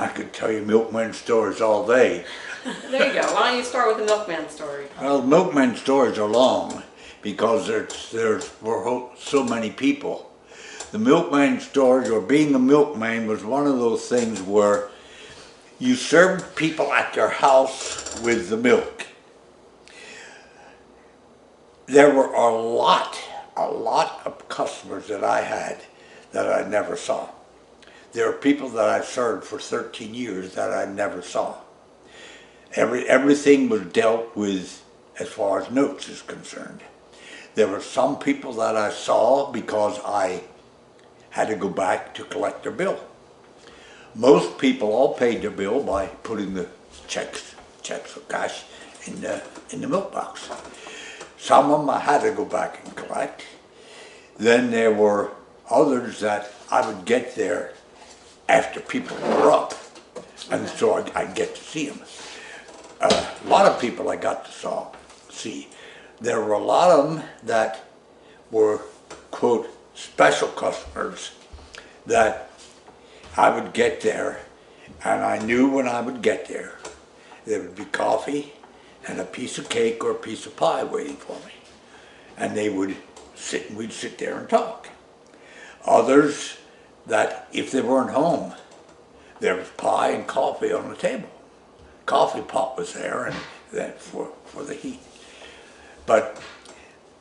I could tell you milkman stories all day. There you go. Why don't you start with the milkman story? Well, milkman stories are long because there's so many people. The milkman stories, or being a milkman, was one of those things where you served people at their house with the milk. There were a lot of customers that I had that I never saw. There are people that I served for 13 years that I never saw. Everything was dealt with as far as notes is concerned. There were some people that I saw because I had to go back to collect their bill. Most people all paid their bill by putting the checks or cash in the milk box. Some of them I had to go back and collect. Then there were others that I would get there after people were up, and so I'd get to see them. A lot of people I got to see. There were a lot of them that were, quote, special customers that I would get there, and I knew when I would get there would be coffee and a piece of cake or a piece of pie waiting for me. And they would sit, and we'd sit there and talk. Others that if they weren't home, there was pie and coffee on the table. Coffee pot was there, and then for the heat. But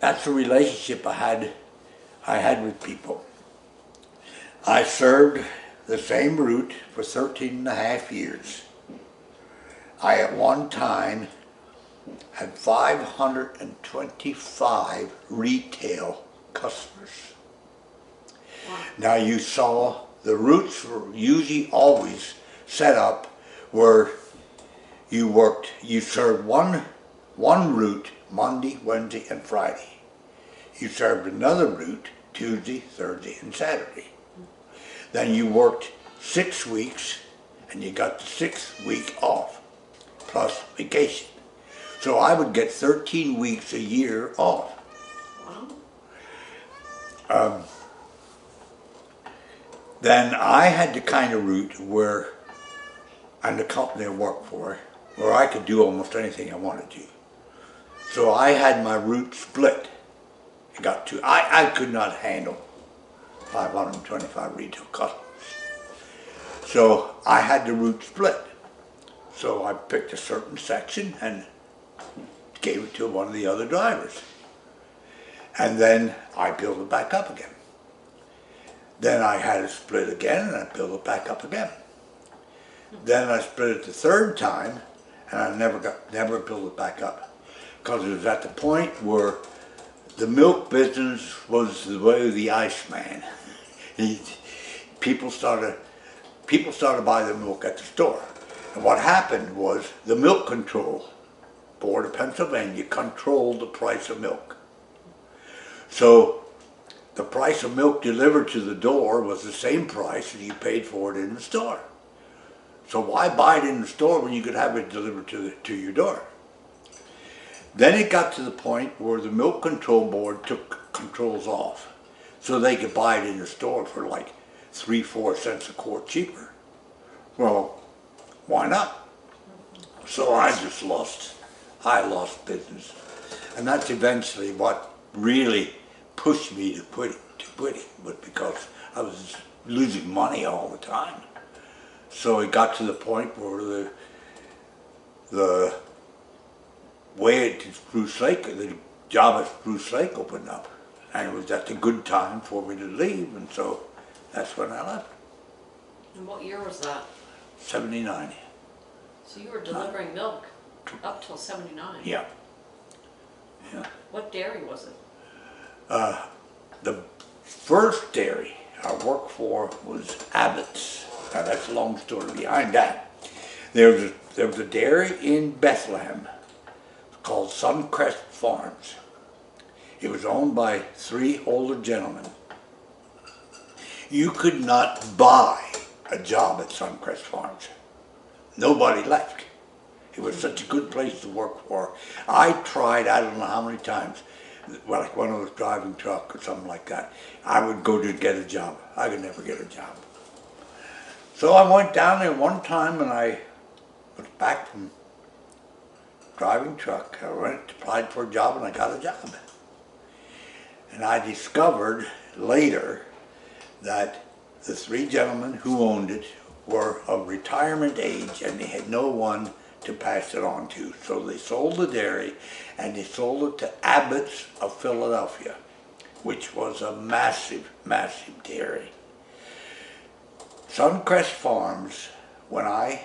that's the relationship I had with people. I served the same route for 13 and a half years. I at one time had 525 retail customers. Wow. Now you saw the routes were usually always set up where you served one route Monday, Wednesday, and Friday. You served another route Tuesday, Thursday, and Saturday. Then you worked 6 weeks, and you got the 6th week off, plus vacation. So I would get 13 weeks a year off. Wow. Then I had the kind of route where, and the company I worked for, where I could do almost anything I wanted to. So I had my route split. I could not handle 525 retail customers. So I had the route split. So I picked a certain section and gave it to one of the other drivers. And then I built it back up again. Then I had it split again, and I built it back up again. Then I split it the third time, and I never built it back up, because it was at the point where the milk business was the way of the Iceman. People started to buy the milk at the store, and what happened was the Milk Control Board of Pennsylvania controlled the price of milk. So the price of milk delivered to the door was the same price as you paid for it in the store. So why buy it in the store when you could have it delivered to your door? Then it got to the point where the Milk Control Board took controls off, so they could buy it in the store for like 3-4 cents a quart cheaper. Well, why not? So I lost business. And that's eventually what really pushed me to quit it, but because I was losing money all the time. So it got to the point where the way at Spruce Lake, the job at Spruce Lake opened up, and it was just a good time for me to leave, and so that's when I left. And what year was that? 79. So you were delivering milk up till 79? Yeah. What dairy was it? The first dairy I worked for was Abbott's. Now that's a long story behind that. There was a dairy in Bethlehem called Suncrest Farms. It was owned by 3 older gentlemen. You could not buy a job at Suncrest Farms. Nobody left. It was such a good place to work for. I tried, I don't know how many times, well, like when I was driving truck or something like that, I would go to get a job. I could never get a job. So I went down there one time and I was back from driving truck. I went, applied for a job, and I got a job. And I discovered later that the three gentlemen who owned it were of retirement age and they had no one to pass it on to. So they sold the dairy and they sold it to Abbott's of Philadelphia, which was a massive, massive dairy. Suncrest Farms, when I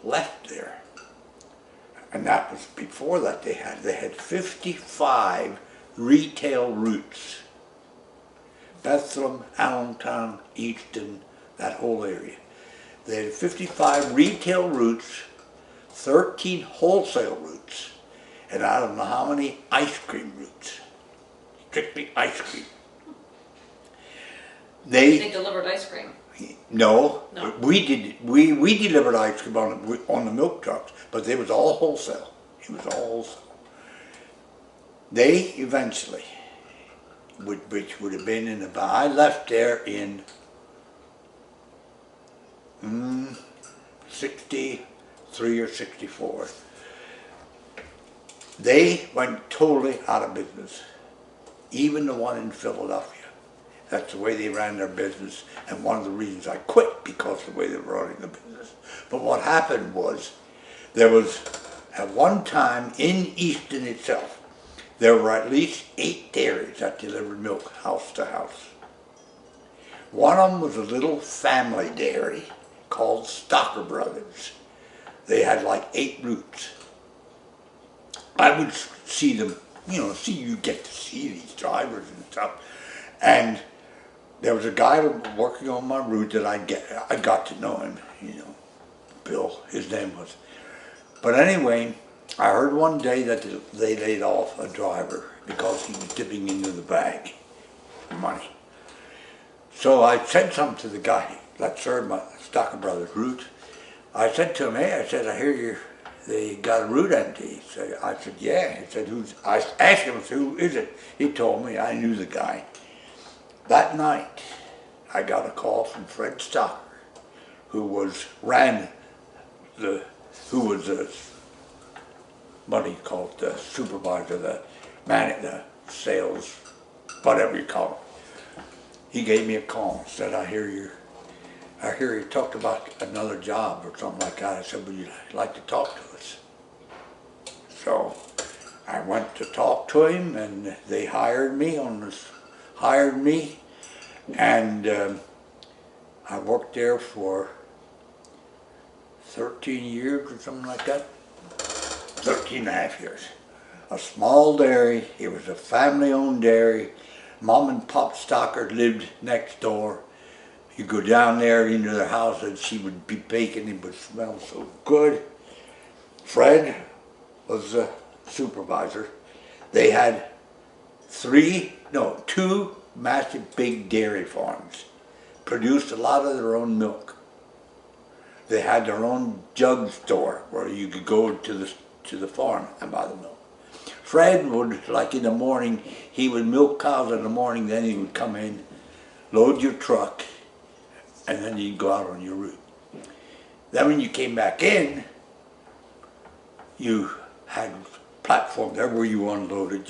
left there, and that was before that, they had 55 retail routes. Bethlehem, Allentown, Easton, that whole area. They had 55 retail routes, 13 wholesale routes, and I don't know how many ice cream routes. Strictly ice cream. They delivered ice cream. No, No. we delivered ice cream on the milk trucks, but it was all wholesale. It was all wholesale. They eventually, which would have been in about, I left there in 63 or 64. They went totally out of business. Even the one in Philadelphia. That's the way they ran their business, and one of the reasons I quit, because of the way they were running the business. But what happened was, there was, at one time in Easton itself, there were at least 8 dairies that delivered milk house to house. One of them was a little family dairy called Stocker Brothers. They had like 8 routes. I would see them, you get to see these drivers and stuff. And there was a guy working on my route that I got to know him, Bill, his name was. But anyway, I heard one day that they laid off a driver because he was dipping into the bag of money. So I said something to the guy that served my Stocker Brothers route. I said to him, hey, I hear they got a route empty. I said, yeah. He said, I asked him, who is it? He told me. I knew the guy. That night, I got a call from Fred Stocker, who was the supervisor, the sales, whatever you call it. He gave me a call and said, I hear you talked about another job or something like that. I said, would you like to talk to us? So I went to talk to him, and they hired me, and I worked there for 13 years or something like that. 13 and a half years. A small dairy. It was a family-owned dairy. Mom and Pop Stocker lived next door. You go down there into their house and she would be baking. It would smell so good. Fred was the supervisor. They had 2 massive big dairy farms. Produced a lot of their own milk. They had their own jug store where you could go to the farm and buy the milk. Fred would, like in the morning, he would milk cows in the morning, then he would come in, load your truck, and then you'd go out on your route. Then when you came back in, you had a platform there where you unloaded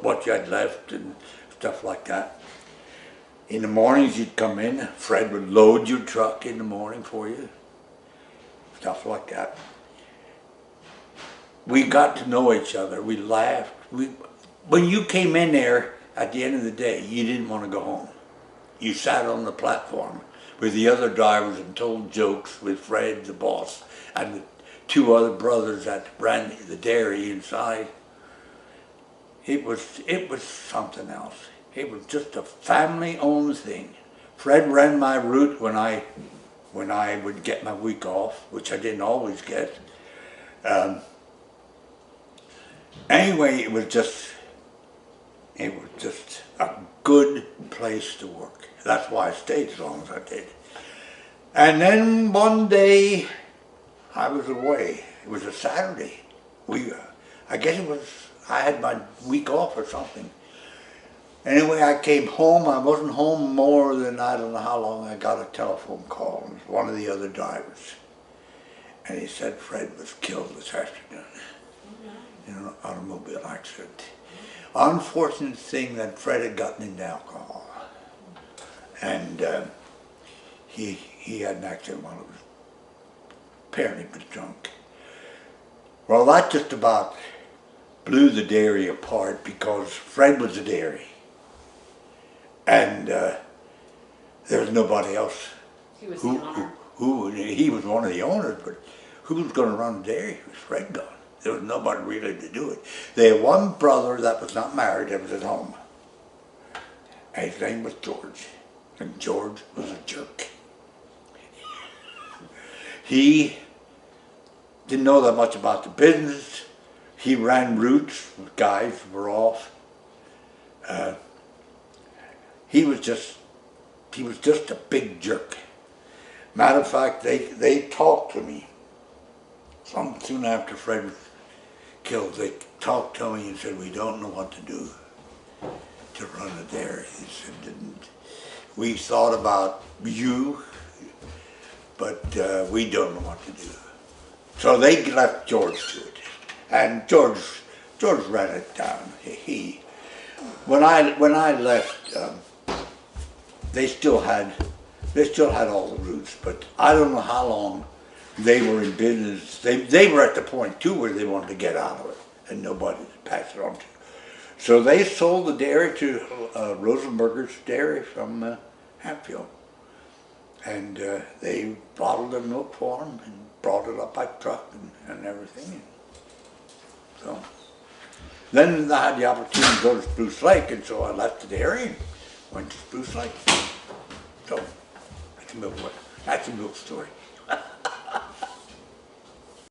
what you had left and stuff like that. In the mornings you'd come in, Fred would load your truck in the morning for you, stuff like that. We got to know each other, we laughed. When you came in there, at the end of the day, you didn't want to go home. You sat on the platform with the other drivers and told jokes with Fred, the boss, and the 2 other brothers that ran the dairy inside. It was something else. It was just a family-owned thing. Fred ran my route when I would get my week off, which I didn't always get. Anyway, it was just a good place to work. That's why I stayed as long as I did. And then one day, I was away. It was a Saturday. I guess I had my week off or something. Anyway, I came home. I wasn't home more than, I don't know how long. I got a telephone call. It was one of the other drivers. And he said Fred was killed this afternoon in an automobile accident. Unfortunate thing that Fred had gotten into alcohol. And he had an accident while he was apparently was drunk. Well, that just about blew the dairy apart because Fred was the dairy. And there was nobody else. He was the owner. He was one of the owners, but who was going to run the dairy? It was Fred gone. There was nobody really to do it. They had one brother that was not married that was at home. And his name was George. And George was a jerk. He didn't know that much about the business. He ran routes with guys who were off. He was just a big jerk. Matter of fact, they talked to me. Soon after Fred was killed, they talked to me and said, we don't know what to do to run a dairy. He said, we thought about you, but we don't know what to do. So they left George to it. And George ran it down. When I left, they still had all the routes, but I don't know how long they were in business. They were at the point too where they wanted to get out of it and nobody to pass it on to. So they sold the dairy to Rosenberger's Dairy from Hatfield. And they bottled the milk for them and brought it up by truck and everything. So then I had the opportunity to go to Spruce Lake, and so I left the dairy and went to Spruce Lake. So that's a milk story.